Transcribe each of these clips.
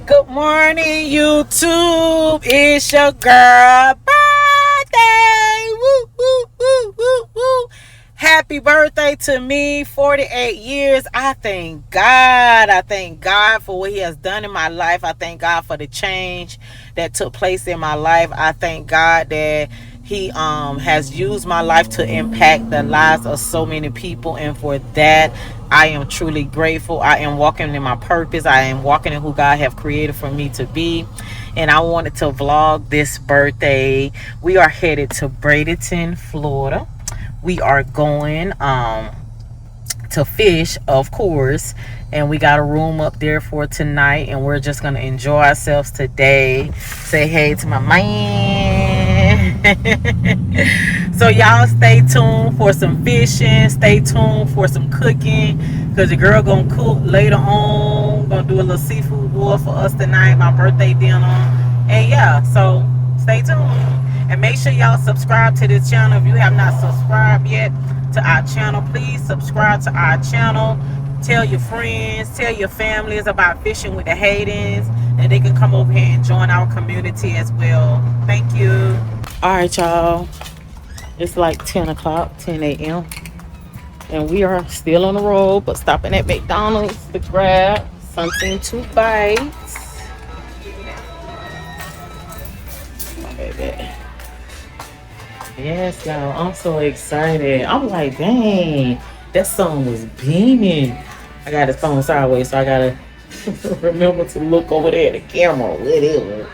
Good morning, YouTube. It's your girl birthday. Woo, woo, woo, woo, woo. Happy birthday to me. 48 years. I thank God. I thank God for what He has done in my life. I thank God for the change that took place in my life. I thank God that He has used my life to impact the lives of so many people, and for that I am truly grateful. I am walking in my purpose. I am walking in who God have created for me to be. And I wanted to vlog this birthday. We are headed to Bradenton, Florida. We are going to fish, of course, and we got a room up there for tonight, and we're just gonna enjoy ourselves today. Say hey to my man. So y'all stay tuned for some fishing, stay tuned for some cooking, because the girl gonna cook later on. Gonna do a little seafood boil for us tonight, my birthday dinner. And yeah, so stay tuned. And make sure y'all subscribe to this channel. If you have not subscribed yet to our channel, please subscribe to our channel. Tell your friends, tell your families about Fishing with the Haydens, and they can come over here and join our community as well. Thank you. All right, y'all. It's like 10 o'clock, 10 a.m. And we are still on the road, but stopping at McDonald's to grab something to bite. Baby. Yes, y'all. I'm so excited. I'm like, dang, that song was beaming. I got his phone sideways, so I gotta remember to look over there at the camera, whatever.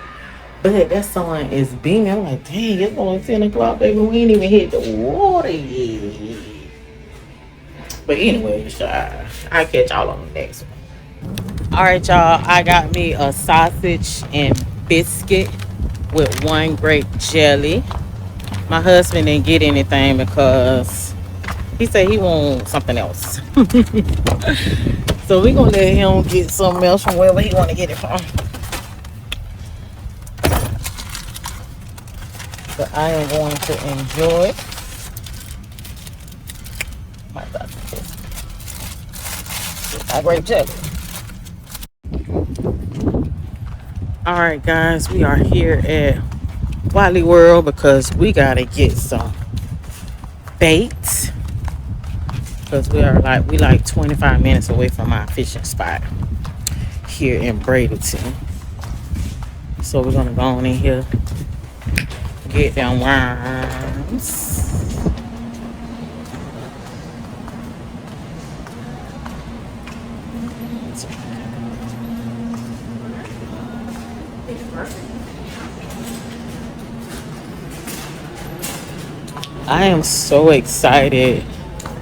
But that song is beaming. I'm like, dang, it's only 10 o'clock, baby. We ain't even hit the water yet. But anyway, I'll catch y'all on the next one. All right, y'all. I got me a sausage and biscuit with one grape jelly. My husband didn't get anything because he said he wants something else. So we're gonna let him get something else from wherever he want to get it from. But I am going to enjoy my grape jelly. All right, guys, we are here at Wally World because we gotta get some bait, because we like 25 minutes away from our fishing spot here in Bradenton. So we're gonna go on in here, get them worms. I am so excited.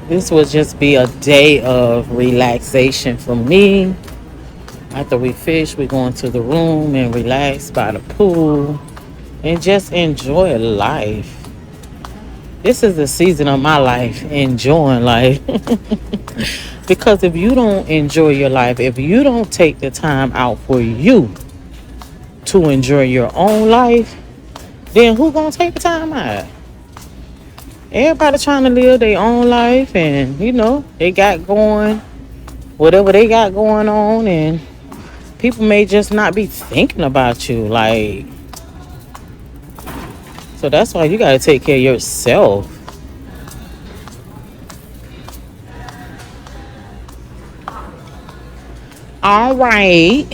This will just be a day of relaxation for me. After we fish, we're going to the room and relax by the pool and just enjoy life. This is the season of my life, enjoying life. Because if you don't enjoy your life, if you don't take the time out for you to enjoy your own life, then who gonna take the time out? Everybody trying to live their own life, and they got going whatever they got going on, and people may just not be thinking about you. So that's why you gotta take care of yourself. All right.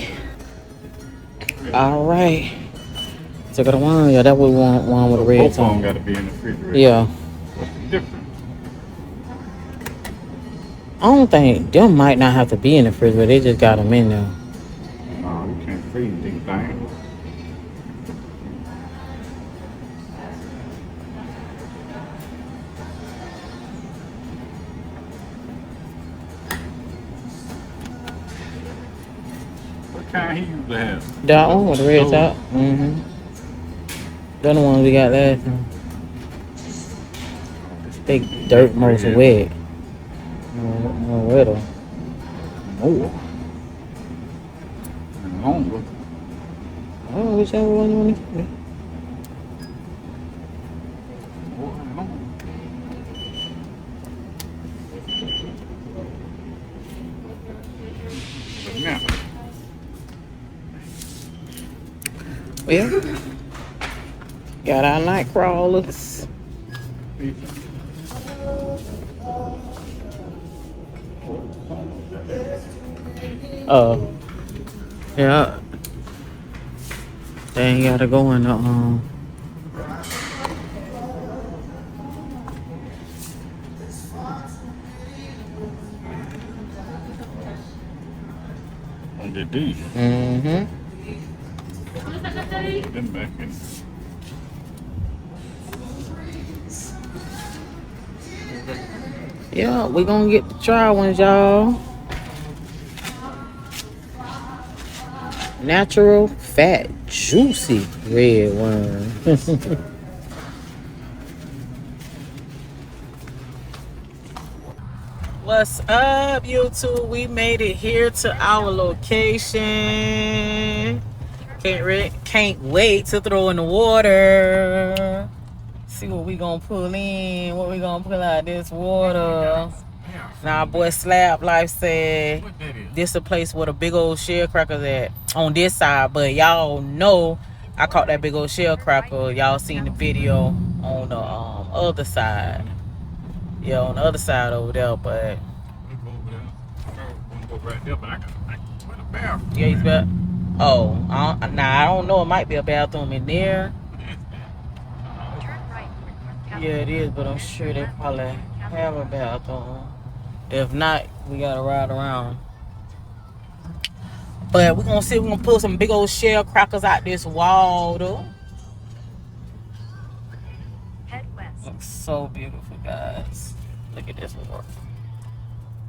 So got one. Yeah, that would one with a red tongue. Got to be in the refrigerator. Yeah. What's the difference? I don't think them might not have to be in the fridge, but they just got them in there. No, you can't freeze these things. What kind he usually have? That one with the red top. Mm-hmm. They're the ones we got last time. They dirt most wet. More wetter. More. And longer. Oh, whichever one you want to get. More and longer. But now, Well, got our night crawlers. Oh, yeah. They ain't gotta go in the On the D. Mm-hmm. Them back in. Yeah, we gonna get the dry ones, y'all. Natural, fat, juicy red worm. What's up, YouTube? We made it here to our location. Can't wait to throw in the water. See what we gonna pull in. What we gonna pull out this water. Now, our boy Slab Life said this a place where the big old shell crackers at on this side, but y'all know I caught that big old shell cracker. Y'all seen the video on the other side. Yeah, on the other side over there, but yeah, he's back. Oh, I don't know. It might be a bathroom in there. Yeah, it is, but I'm sure they probably have a bathroom. If not, we gotta ride around. But we're gonna see if we're gonna pull some big old shell crackers out this wall, though. Looks so beautiful, guys. Look at this water.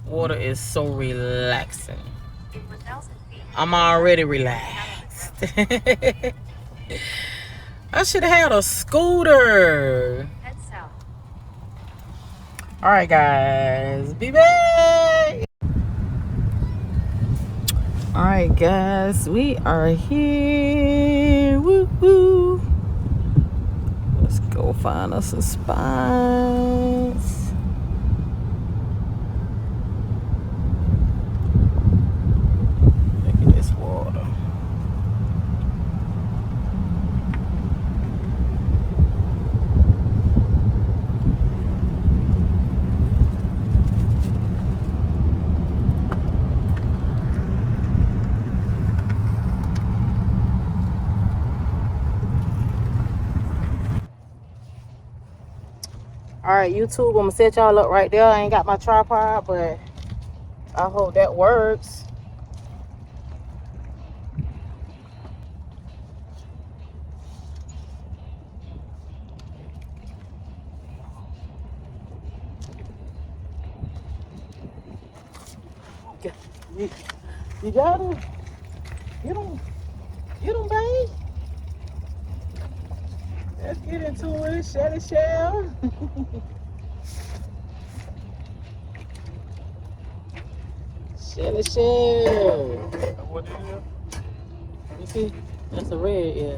Water is so relaxing. I'm already relaxed. I should have had a scooter. All right, guys. Be back. All right, guys. We are here. Woo woo. Let's go find us a spot. Look at this water. All right, YouTube, I'm gonna set y'all up right there. I ain't got my tripod, but I hope that works. You got it? Get them, babe. Let's get into it. Shelly shell. Shelly shell. What is it? You see? That's a red, yeah.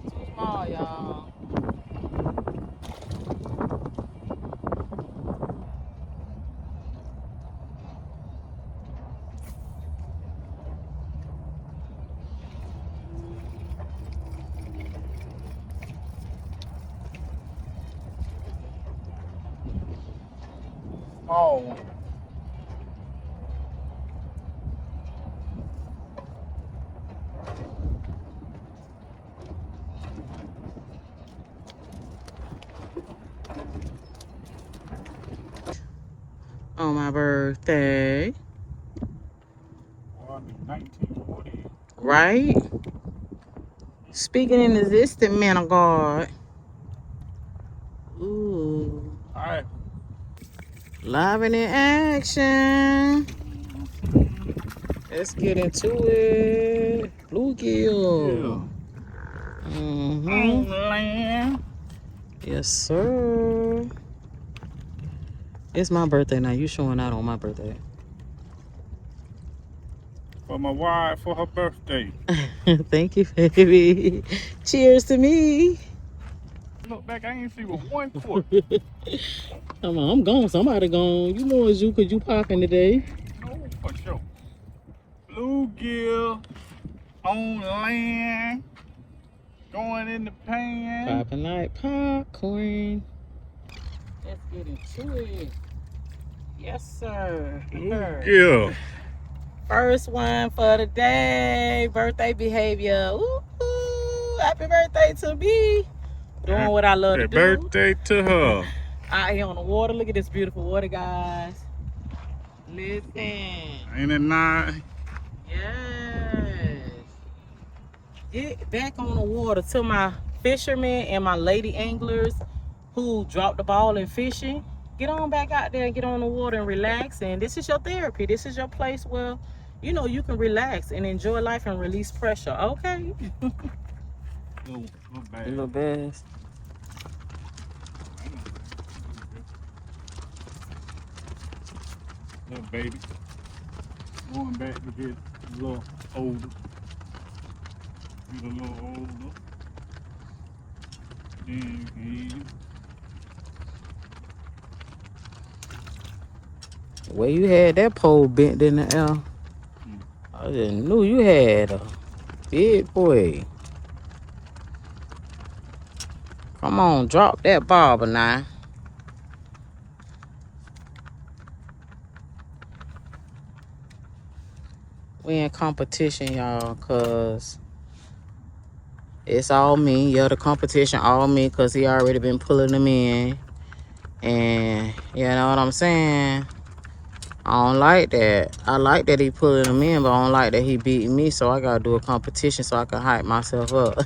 Too small, y'all. Oh. On my birthday. 1940. Right? Speaking in existence, man of God. Ooh. Alright. Live and in action. Let's get into it. Bluegill. On Mm-hmm. land. Yes, sir. It's my birthday now. You showing out on my birthday. For my wife for her birthday. Thank you, baby. Cheers to me. Look back, I ain't see but 1 quart. Come on, I'm gone. Somebody gone. You know it's you because you popping today. No, for sure. Bluegill on land. Going in the pan. Popping like popcorn. Let's get into it. Yes, sir. Bluegill. First one for the day. Birthday behavior. Ooh, ooh, happy birthday to me. Doing what I love to do. Happy birthday to her. Out here on the water. Look at this beautiful water, guys. Listen. Ain't it nice? Yes. Get back on the water to my fishermen and my lady anglers who dropped the ball in fishing. Get on back out there and get on the water and relax. And this is your therapy. This is your place where, you know, you can relax and enjoy life and release pressure. Okay? Little bass. Little baby. Going back to get a little older. Get a little older. Then Well, you had that pole bent in the air. I just knew you had a big boy. Come on, drop that bobber now. We in competition, y'all, cause it's all me. Yeah, the competition all me, cause he already been pulling them in. And you know what I'm saying? I don't like that. I like that he pulling them in, but I don't like that he beating me. So I gotta do a competition so I can hype myself up.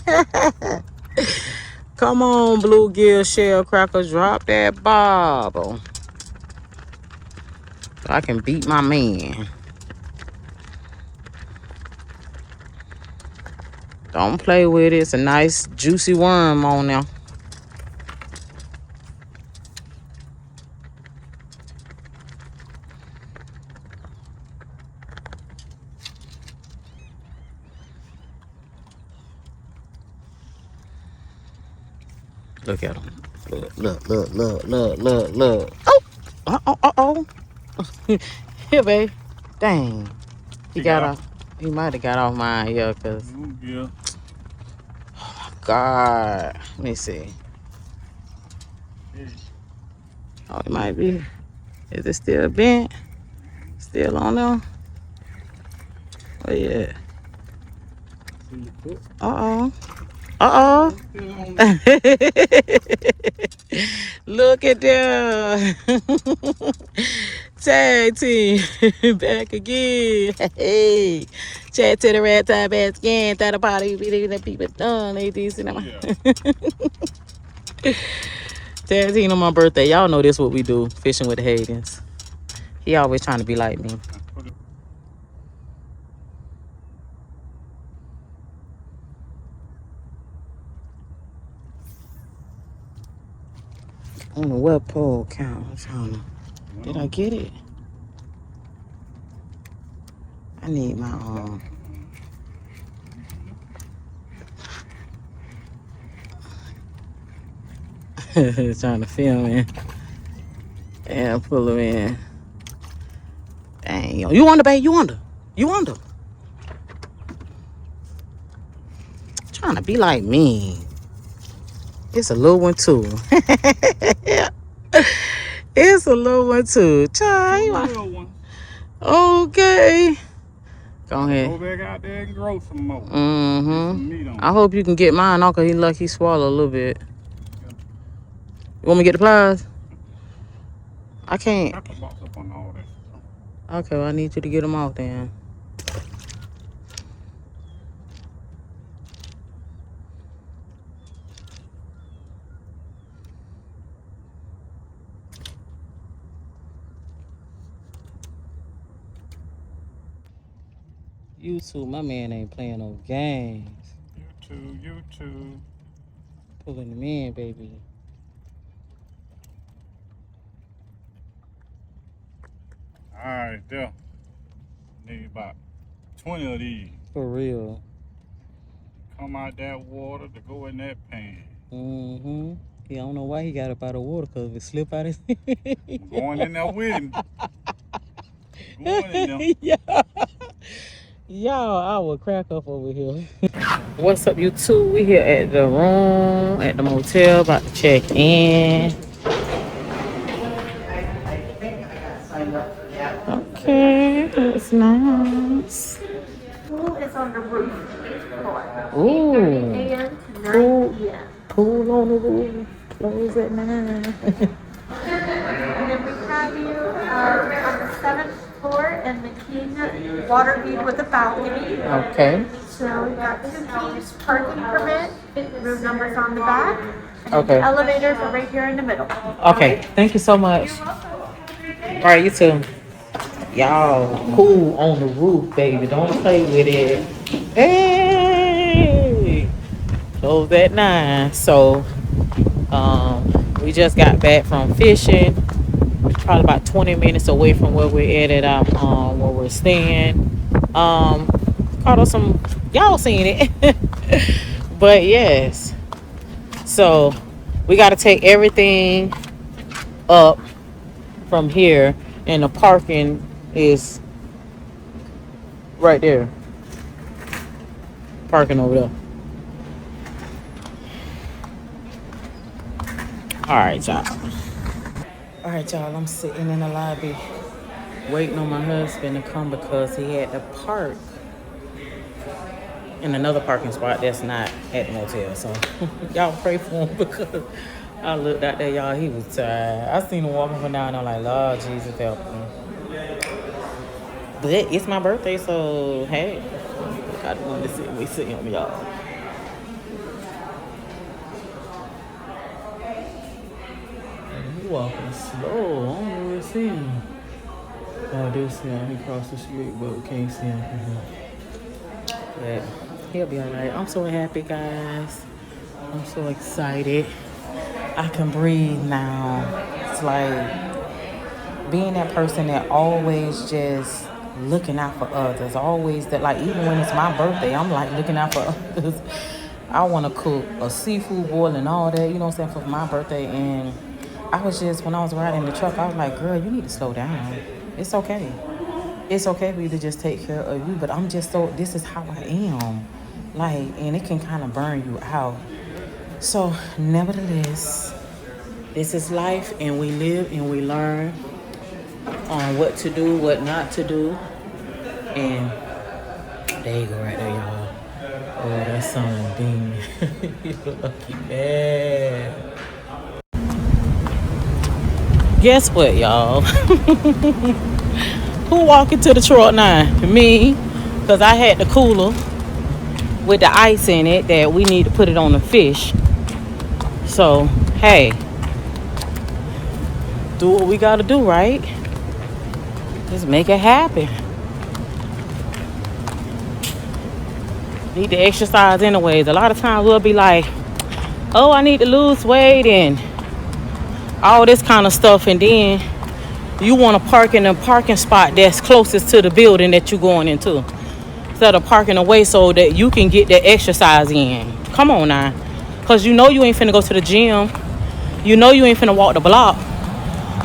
Come on, bluegill shell cracker, drop that bobble. So I can beat my man. Don't play with it. It's a nice juicy worm on there. Look at him. Look. Oh. Here, babe. Dang. He got off. He might have got off mine, yeah, because. yeah. God. Let me see. Oh, it might be. Is it still bent? Still on there? Oh, yeah. Uh-oh. Look at them. Tag team. Back again. Hey. Chat to the red time back again. Thought about it. People done. They decent. Tag team on my birthday. Y'all know this what we do. Fishing with the Haydens. He always trying to be like me. On the web pole count. Did I get it? I need my trying to film it and pull him in. Dang, you under, babe? You under? Trying to be like me. It's a little one too. It's a little one too. Child. Okay. Go ahead. Go back out there and grow some more. Mm-hmm. I hope you can get mine off because he lucky swallow a little bit. You want me to get the pliers? I can't. Okay, well, I need you to get them off then. YouTube, my man ain't playing no games. YouTube. Pulling them in, baby. Alright, there. Need about 20 of these. For real. Come out that water to go in that pan. Mm-hmm. He don't know why he got up out of water, because if it slip out his I'm going in there with him. Going in there. Yeah. Y'all, I will crack up over here. What's up, YouTube? We here at the room, at the motel, about to check in. Okay, that's nice. Pool is on the roof floor. Ooh. 8:30 a.m. to 9 Pool. p.m. Pool on the roof. Close at 9. And then we have you on the 7th floor in the king water view with a balcony. Okay. So we got 2 keys, parking permit, room numbers on the back. And Okay. the elevators are right here in the middle. Okay. Thank you so much. All right, you too. Y'all, pool on the roof, baby. Don't play with it. Hey, close at 9. So, we just got back from fishing. Probably about 20 minutes away from where we're at where we're staying. Caught us some. Y'all seen it, but yes. So, we got to take everything up from here, and the parking is right there. Parking over there. Alright, y'all. Alright, y'all. I'm sitting in the lobby waiting on my husband to come because he had to park in another parking spot that's not at the motel. So y'all pray for him because I looked out there, y'all. He was tired. I seen him walking from down. I'm like, Lord Jesus, help him. But it's my birthday, so hey, I don't want to sit. We sitting on y'all. He walking slow. I don't know where to see him. Oh, this him. He crossed the street, but we can't see him from here. But he'll be all right. I'm so happy, guys. I'm so excited. I can breathe now. It's like being that person that always just looking out for others. Always that, like, even when it's my birthday, I'm like looking out for others. I want to cook a seafood boil and all that, you know what I'm saying, for my birthday. And I was just, when I was riding the truck, I was like, girl, you need to slow down. It's okay. It's okay for you to just take care of you. But I'm just so, this is how I am. Like, and it can kind of burn you out. So, nevertheless, this is life, and we live and we learn on what to do, what not to do. And there you go right there, y'all. Oh, that's son Dean. You lucky man. Guess what, y'all? Who walking to the truck now? Me, because I had the cooler with the ice in it that we need to put it on the fish. So, hey, do what we gotta do, right? Just make it happen. Need to exercise anyways. A lot of times we'll be like, oh, I need to lose weight and all this kind of stuff, and then you want to park in a parking spot that's closest to the building that you're going into, instead of parking away so that you can get that exercise in. Come on now. Because you know you ain't finna go to the gym. You know you ain't finna walk the block.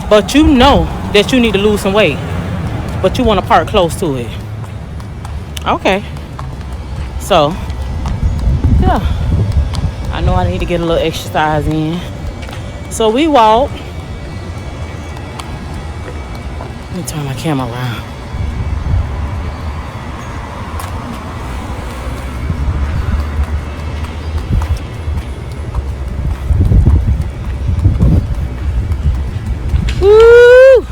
But you know that you need to lose some weight. But you want to park close to it. Okay. So, yeah. I know I need to get a little exercise in. So we walk. Let me turn my camera around. Woo!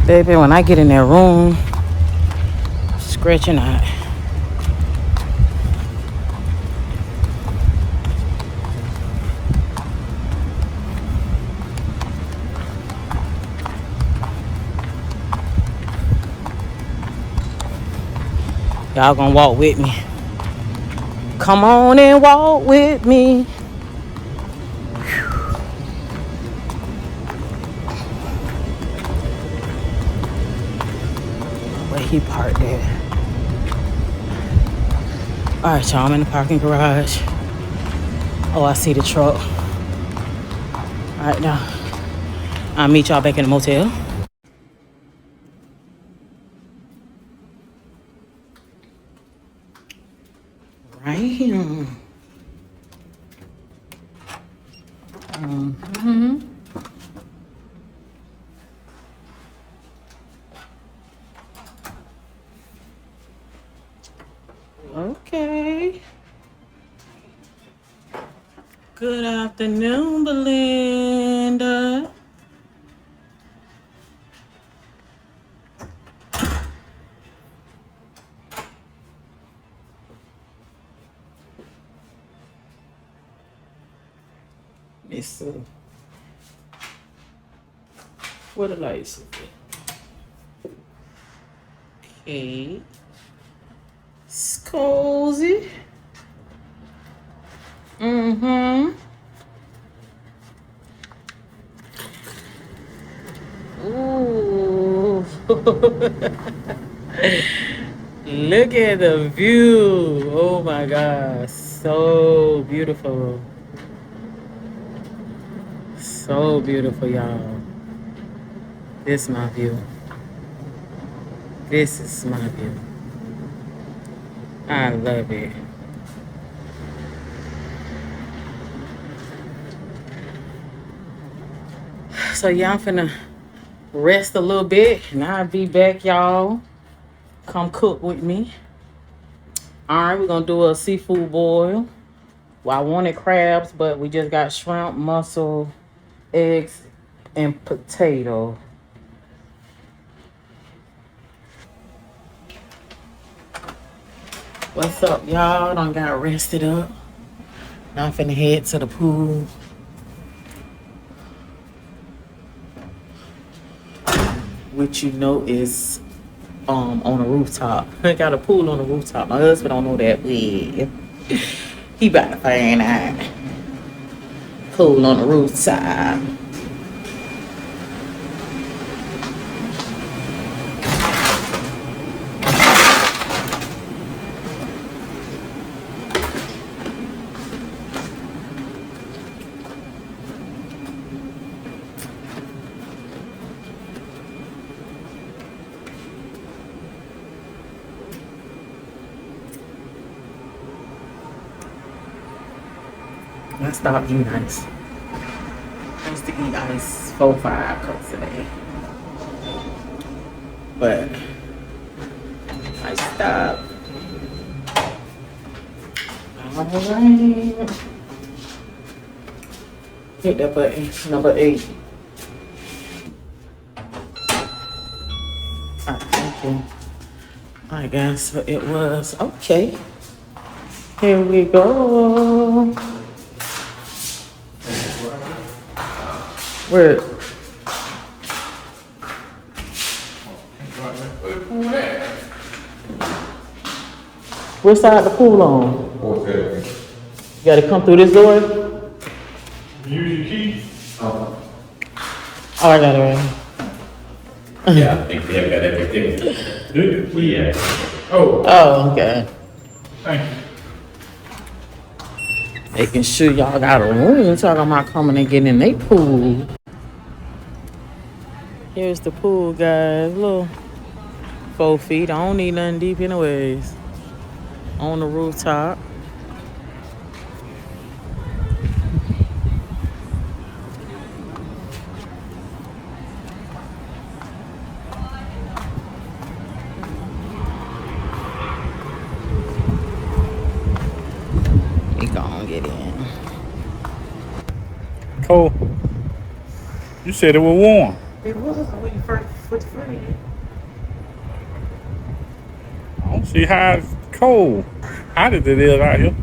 Baby, when I get in that room, scratching out. Y'all gonna walk with me. Come on and walk with me. Where he parked at. Alright, y'all, I'm in the parking garage. Oh, I see the truck. Alright, now I'll meet y'all back in the motel. Right here. Okay. Good afternoon, Belinda. Let's see. What the lights? Okay. It's cozy. Mm-hmm. Ooh. Look at the view. Oh my God. So beautiful. So beautiful, y'all. This is my view. This is my view. I love it. So y'all finna rest a little bit and I'll be back, y'all. Come cook with me. Alright, we're gonna do a seafood boil. Well, I wanted crabs, but we just got shrimp, mussel, eggs, and potato. What's up, y'all? Done got rested up. Now I'm finna head to the pool. Which you know is on a rooftop. I got a pool on the rooftop. My husband don't know that. He about to find out. Pool on the rooftop. I stopped eating ice. I used to eat ice 4-5 cups a day. But I stopped. Alright. Hit that button. Number 8. Alright, thank you. Alright guys, so it was okay. Here we go. Where? What side the pool on? Okay. You gotta come through this door? Use your key. Oh, I got it right. Yeah, I think they have got everything. Good. Yeah. Oh, okay. Thank you. Making sure y'all got a room. Talking about coming and getting in their pool. Here's the pool, guys. Look. 4 feet. I don't need nothing deep anyways. On the rooftop. We gonna get in. Cold. You said it was warm. It was when you first put foot in. I don't see how it's cold. How did it is out here?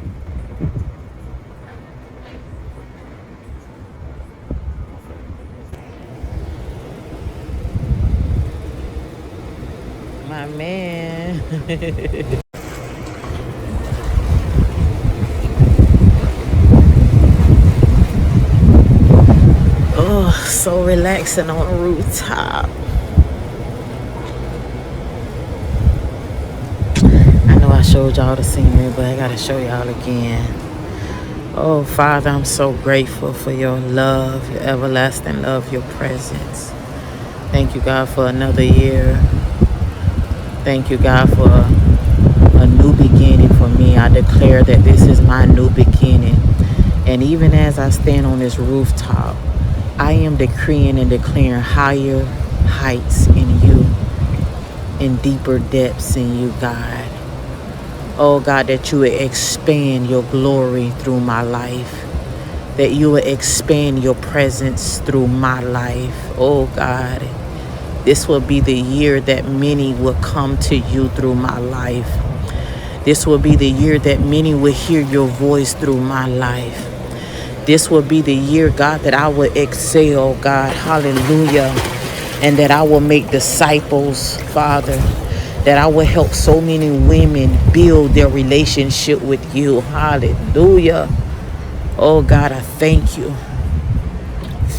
My man. relaxing on a rooftop. I know I showed y'all the scenery, but I gotta show y'all again. Oh, Father, I'm so grateful for your love, your everlasting love, your presence. Thank you, God, for another year. Thank you, God, for a new beginning for me. I declare that this is my new beginning. And even as I stand on this rooftop, I am decreeing and declaring higher heights in you, and deeper depths in you, God. Oh, God, that you would expand your glory through my life, that you would expand your presence through my life. Oh, God, this will be the year that many will come to you through my life. This will be the year that many will hear your voice through my life. This will be the year, God, that I will excel, God, hallelujah, and that I will make disciples, Father, that I will help so many women build their relationship with you, hallelujah. Oh, God, I thank you.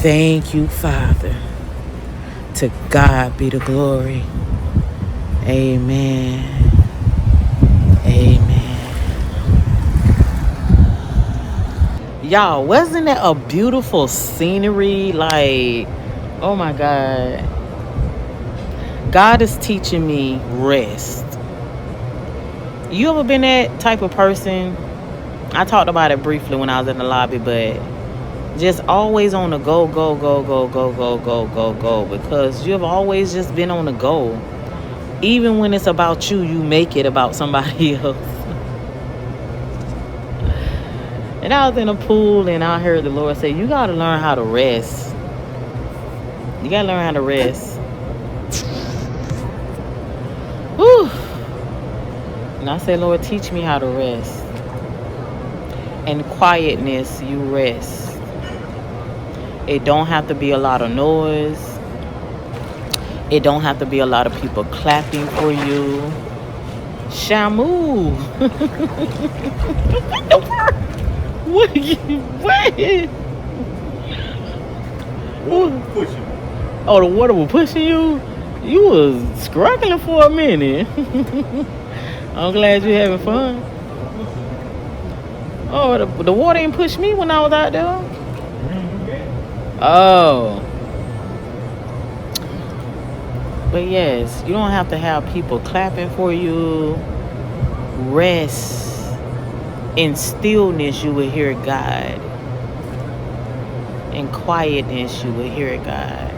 Thank you, Father. To God be the glory. Amen. Amen. Y'all, wasn't that a beautiful scenery? Like, oh my God. God is teaching me rest. You ever been that type of person? I talked about it briefly when I was in the lobby, but just always on the go, go, go, go, go, go, go, go, go. Because you've always just been on the go. Even when it's about you, you make it about somebody else. And I was in a pool and I heard the Lord say, you got to learn how to rest. You got to learn how to rest. Whew. And I said, Lord, teach me how to rest. In quietness, you rest. It don't have to be a lot of noise. It don't have to be a lot of people clapping for you. Shamu. What the fuck? What? What pushing? Oh, the water was pushing you? You was struggling for a minute. I'm glad you're having fun. Oh, the water ain't pushed me when I was out there. Oh. But yes, you don't have to have people clapping for you. Rest. In stillness, you will hear God. In quietness, you will hear God.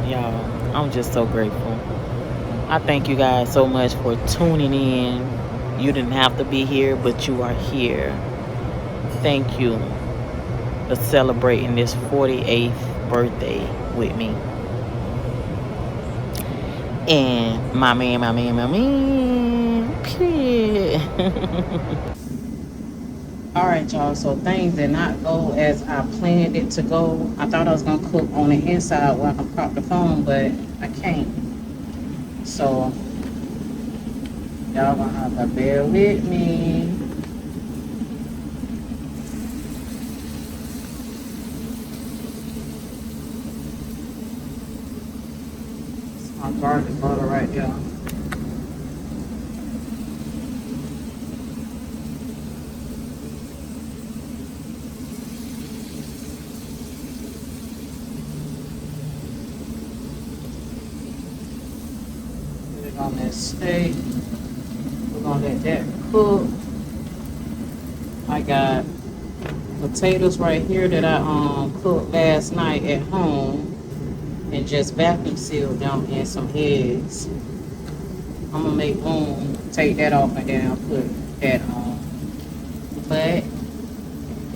Y'all, I'm just so grateful. I thank you guys so much for tuning in. You didn't have to be here, but you are here. Thank you for celebrating this 48th birthday with me. And my man, period. All right, y'all. So things did not go as I planned it to go. I thought I was gonna cook on the inside where I can prop the phone, but I can't. So y'all gonna have to bear with me. It's my garlic butter right there. Put it on that steak. We're gonna let that cook. I got potatoes right here that I cooked last night at home and just vacuum sealed them, and some eggs. I'm gonna make room, take that off, and then I'll put that on. But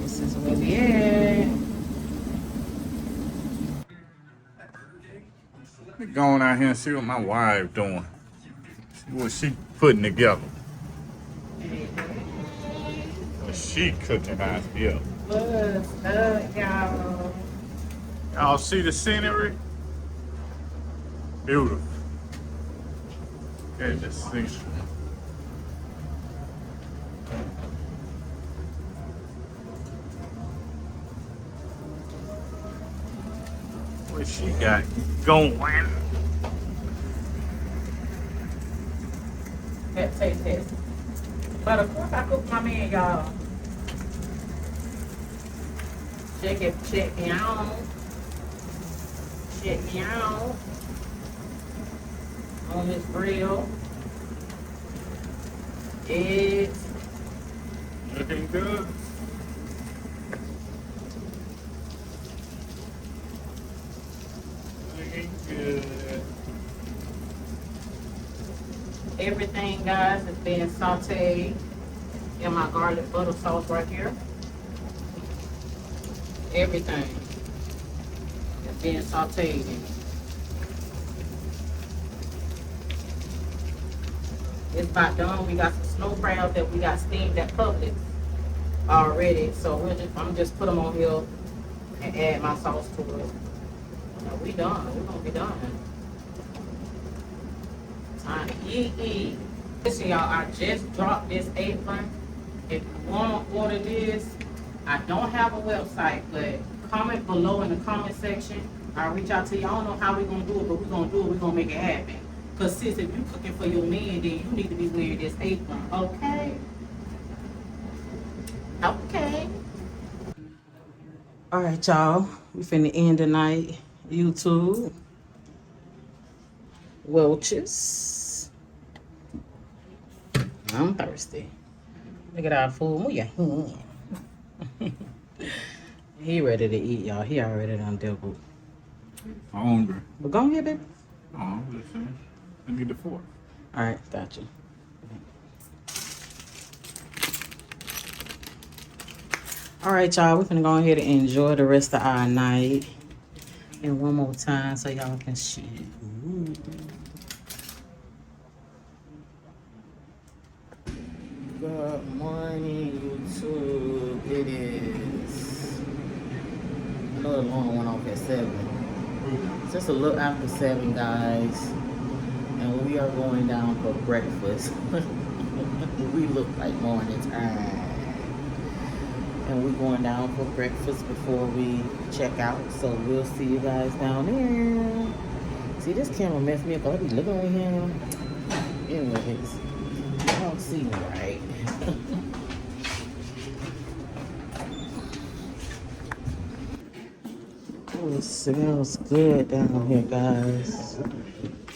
this is where we at. Let me go on out here and see what my wife doing. See what she putting together. What she cooking out here. What's up, y'all? Y'all see the scenery? Beautiful. Okay, just see. What she got going? That taste test. But of course, I cook my man, y'all. Check me out. Check me out. On this grill. Eggs. Looking good. Looking good. Everything, guys, is being sauteed in my garlic butter sauce right here. Everything is being sauteed in. It's about done. We got some snow crabs that we got steamed at Publix already. So I'm just put them on here and add my sauce to it. Now we done. We're gonna be done. Time to eat. Listen, y'all, I just dropped this apron. If you want to order this, I don't have a website, but comment below in the comment section. I'll reach out to you. I don't know how we're going to do it, but we're going to do it. We're going to make it happen. Because, sis, if you're cooking for your man, then you need to be wearing this apron. Okay? Okay. All right, y'all. We finna end the night. YouTube. Welch's. I'm thirsty. Look at our food. Move your hand. He ready to eat, y'all. He already done doubled. I'm hungry. But go ahead, baby. Oh, I'm just saying. I need the fork. All right, got you. All right, y'all. We're gonna go ahead and enjoy the rest of our night. And one more time so y'all can see. Good morning, YouTube. It is. I know the alarm went off at 7. It's just a little after 7, guys. And we are going down for breakfast. We look like morning time. And we're going down for breakfast before we check out. So we'll see you guys down there. See, this camera messed me up. I'll be looking over here. Anyways, I don't see me right. Oh, it smells good down here, guys.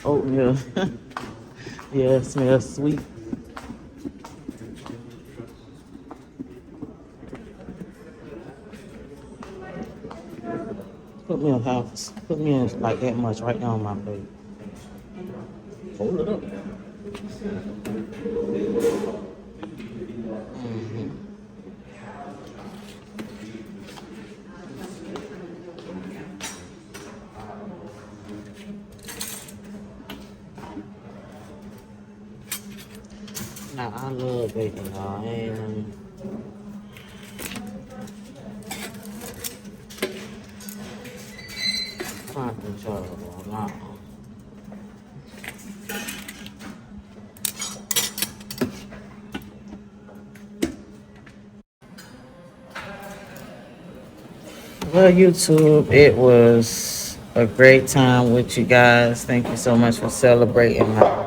Oatmeal. Yeah, it smells sweet. Put me in half. Put me in like that much right now on my plate. Hold it up. Now I love bacon, y'all. And trying to control it now. Well, YouTube, it was a great time with you guys. Thank you so much for celebrating my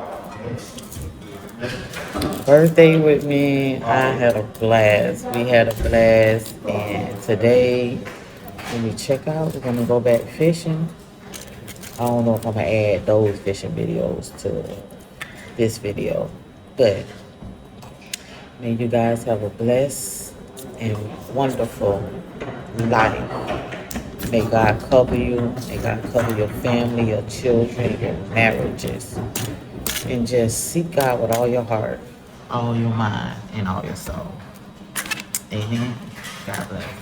birthday with me. I had a blast. We had a blast. And today, when we check out, we're going to go back fishing. I don't know if I'm going to add those fishing videos to this video. But may you guys have a blessed and wonderful life. May God cover you. May God cover your family, your children, your marriages. And just seek God with all your heart, all your mind, and all your soul. Amen. God bless.